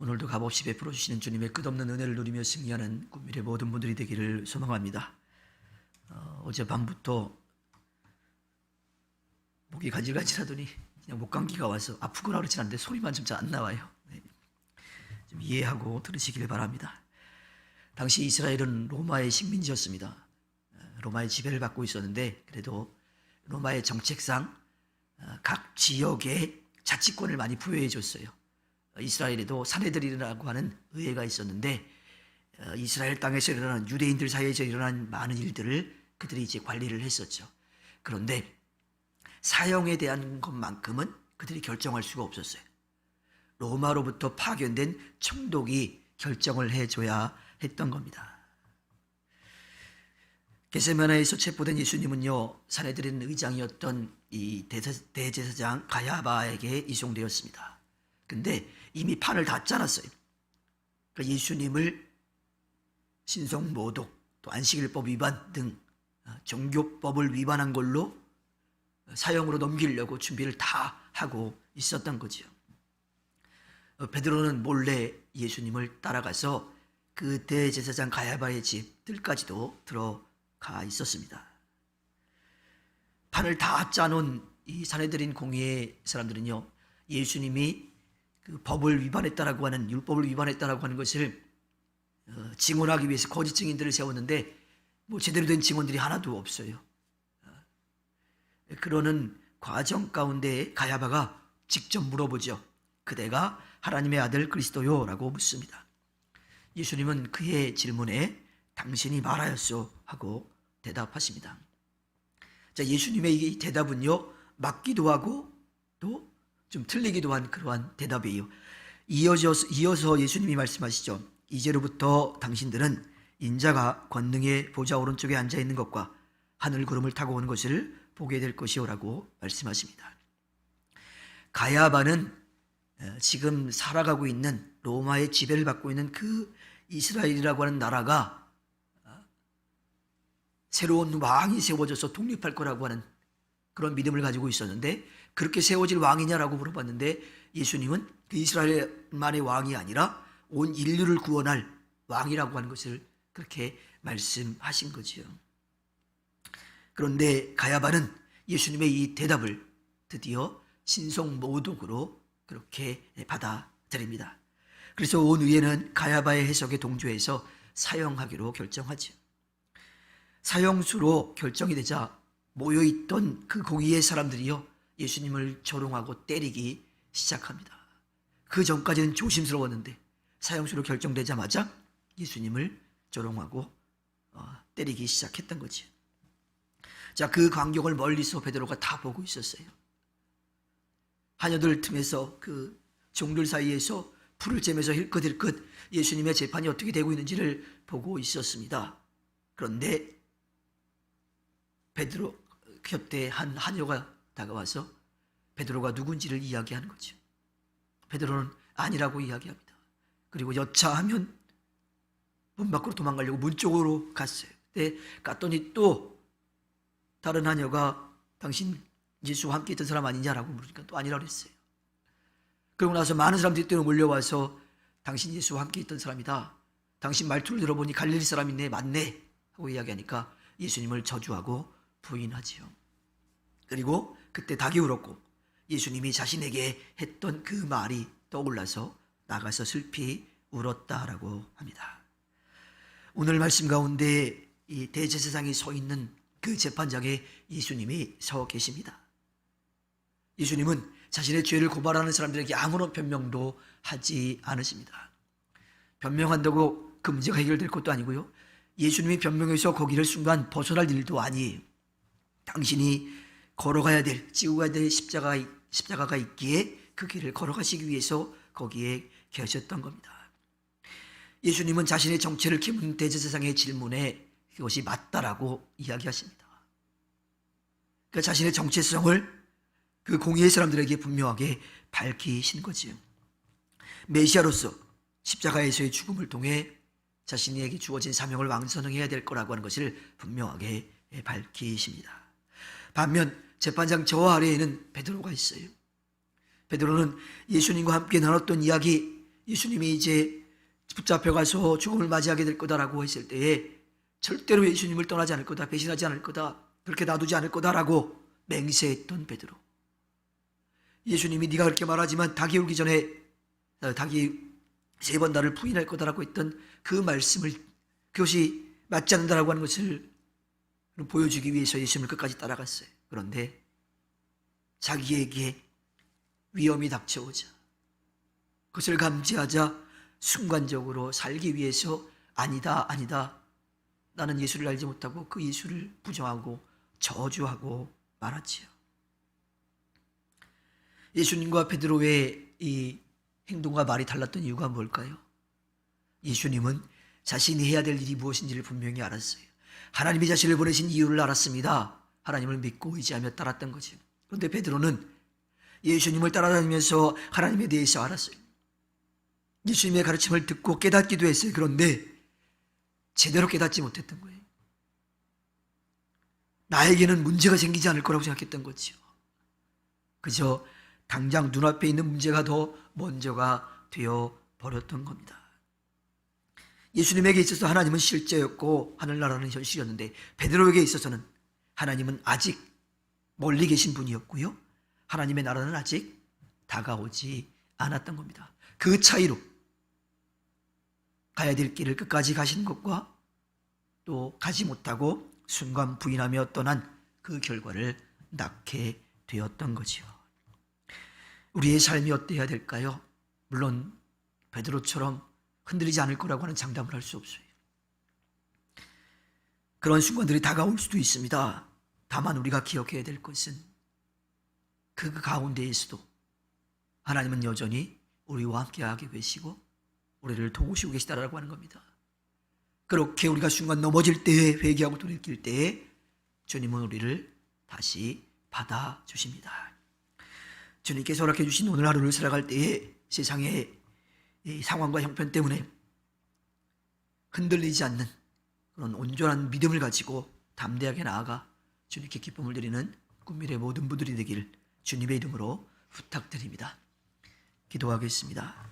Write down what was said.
오늘도 값없이 베풀어 주시는 주님의 끝없는 은혜를 누리며 승리하는 꿈밀의 모든 분들이 되기를 소망합니다. 어젯밤부터 목이 간질간질하더니 그냥 목감기가 와서 아프거나 그렇진 않은데 소리만 좀 잘 안 나와요. 좀 이해하고 들으시길 바랍니다. 당시 이스라엘은 로마의 식민지였습니다. 로마의 지배를 받고 있었는데 그래도 로마의 정책상 각 지역에 자치권을 많이 부여해 줬어요. 이스라엘에도 산헤드린이라고 하는 의회가 있었는데 이스라엘 땅에서 일어나는 유대인들 사이에서 일어난 많은 일들을 그들이 이제 관리를 했었죠. 그런데 사형에 대한 것만큼은 그들이 결정할 수가 없었어요. 로마로부터 파견된 총독이 결정을 해줘야 했던 겁니다. 겟세마네에서 체포된 예수님은요, 산헤드린 의장이었던 이 대제사장 가야바에게 이송되었습니다. 근데 이미 판을 다 짜놨어요. 그러니까 예수님을 신성모독, 또 안식일법 위반 등 종교법을 위반한 걸로 사형으로 넘기려고 준비를 다 하고 있었던 거죠. 베드로는 몰래 예수님을 따라가서 그 대제사장 가야바의 집들까지도 들어가 있었습니다. 판을 다 짜놓은 이 산헤드린 공의의 사람들은요, 예수님이 그 법을 위반했다라고 하는, 율법을 위반했다라고 하는 것을 증언하기 위해서 거짓 증인들을 세웠는데 뭐 제대로 된 증언들이 하나도 없어요. 그러는 과정 가운데 가야바가 직접 물어보죠. 그대가 하나님의 아들 그리스도요? 라고 묻습니다. 예수님은 그의 질문에 당신이 말하였소 하고 대답하십니다. 자, 예수님의 이 대답은요, 맞기도 하고 또 좀 틀리기도 한 그러한 대답이에요. 이어서 예수님이 말씀하시죠. 이제로부터 당신들은 인자가 권능의 보좌 오른쪽에 앉아 있는 것과 하늘 구름을 타고 오는 것을 보게 될 것이오라고 말씀하십니다. 가야바는 지금 살아가고 있는 로마의 지배를 받고 있는 그 이스라엘이라고 하는 나라가 새로운 왕이 세워져서 독립할 거라고 하는 그런 믿음을 가지고 있었는데, 그렇게 세워질 왕이냐라고 물어봤는데 예수님은 그 이스라엘만의 왕이 아니라 온 인류를 구원할 왕이라고 하는 것을 그렇게 말씀하신 거지요. 그런데 가야바는 예수님의 이 대답을 드디어 신성모독으로 그렇게 받아들입니다. 그래서 온 의회는 가야바의 해석에 동조해서 사형하기로 결정하죠. 사형수로 결정이 되자 모여있던 그 공의의 사람들이요, 예수님을 조롱하고 때리기 시작합니다. 그 전까지는 조심스러웠는데 사형수로 결정되자마자 예수님을 조롱하고 때리기 시작했던 거지. 자, 그 광경을 멀리서 베드로가 다 보고 있었어요. 하녀들 틈에서 그 종들 사이에서 불을 쬐면서 힐끗힐끗 예수님의 재판이 어떻게 되고 있는지를 보고 있었습니다. 그런데 베드로 곁에 한 하녀가 다가와서 베드로가 누군지를 이야기하는 거죠. 베드로는 아니라고 이야기합니다. 그리고 여차하면 문 밖으로 도망가려고 문 쪽으로 갔어요. 그때 갔더니 또 다른 하녀가 당신 예수와 함께 있던 사람 아니냐라고 물으니까 또 아니라고 했어요. 그러고 나서 많은 사람들이 또 몰려와서 당신 예수와 함께 있던 사람이다. 당신 말투를 들어보니 갈릴리 사람이네, 맞네 하고 이야기하니까 예수님을 저주하고 부인하지요. 그리고 그때 닭이 울었고 예수님이 자신에게 했던 그 말이 떠올라서 나가서 슬피 울었다라고 합니다. 오늘 말씀 가운데 이 대제사장이 서 있는 그 재판장에 예수님이 서 계십니다. 예수님은 자신의 죄를 고발하는 사람들에게 아무런 변명도 하지 않으십니다. 변명한다고 그 문제가 해결될 것도 아니고요, 예수님이 변명해서 거기를 순간 벗어날 일도 아니에요. 당신이 걸어가야 될, 지고 가야 될 십자가가 있기에 그 길을 걸어가시기 위해서 거기에 계셨던 겁니다. 예수님은 자신의 정체를 키운 대제사장의 질문에 그것이 맞다라고 이야기하십니다. 그러니까 자신의 정체성을 그 공의의 사람들에게 분명하게 밝히신 거지요. 메시아로서 십자가에서의 죽음을 통해 자신에게 주어진 사명을 완성해야 될 거라고 하는 것을 분명하게 밝히십니다. 반면 재판장 저 아래에는 베드로가 있어요. 베드로는 예수님과 함께 나눴던 이야기, 예수님이 이제 붙잡혀가서 죽음을 맞이하게 될 거다라고 했을 때에 절대로 예수님을 떠나지 않을 거다, 배신하지 않을 거다, 그렇게 놔두지 않을 거다라고 맹세했던 베드로. 예수님이 네가 그렇게 말하지만 닭이 울기 전에 닭이 3번 나를 부인할 거다라고 했던 그 말씀을, 그것이 맞지 않는다라고 하는 것을 보여주기 위해서 예수님을 끝까지 따라갔어요. 그런데 자기에게 위험이 닥쳐오자, 그것을 감지하자 순간적으로 살기 위해서 아니다, 나는 예수를 알지 못하고 그 예수를 부정하고 저주하고 말았지요. 예수님과 베드로의 이 행동과 말이 달랐던 이유가 뭘까요? 예수님은 자신이 해야 될 일이 무엇인지를 분명히 알았어요. 하나님이 자신을 보내신 이유를 알았습니다. 하나님을 믿고 의지하며 따랐던 거죠. 그런데 베드로는 예수님을 따라다니면서 하나님에 대해서 알았어요. 예수님의 가르침을 듣고 깨닫기도 했어요. 그런데 제대로 깨닫지 못했던 거예요. 나에게는 문제가 생기지 않을 거라고 생각했던 거죠. 그저 당장 눈앞에 있는 문제가 더 먼저가 되어 버렸던 겁니다. 예수님에게 있어서 하나님은 실제였고 하늘나라는 현실이었는데, 베드로에게 있어서는 하나님은 아직 멀리 계신 분이었고요, 하나님의 나라는 아직 다가오지 않았던 겁니다. 그 차이로 가야 될 길을 끝까지 가신 것과 또 가지 못하고 순간 부인하며 떠난 그 결과를 낳게 되었던 거지요. 우리의 삶이 어때야 될까요? 물론 베드로처럼 흔들리지 않을 거라고 하는 장담을 할 수 없어요. 그런 순간들이 다가올 수도 있습니다. 다만 우리가 기억해야 될 것은 그 가운데에서도 하나님은 여전히 우리와 함께하게 계시고 우리를 도우시고 계시다라고 하는 겁니다. 그렇게 우리가 순간 넘어질 때에, 회개하고 돌이킬 때에 주님은 우리를 다시 받아주십니다. 주님께서 허락해 주신 오늘 하루를 살아갈 때에 세상의 이 상황과 형편 때문에 흔들리지 않는 그런 온전한 믿음을 가지고 담대하게 나아가 주님께 기쁨을 드리는 꿈미래 모든 분들이 되기를 주님의 이름으로 부탁드립니다. 기도하겠습니다.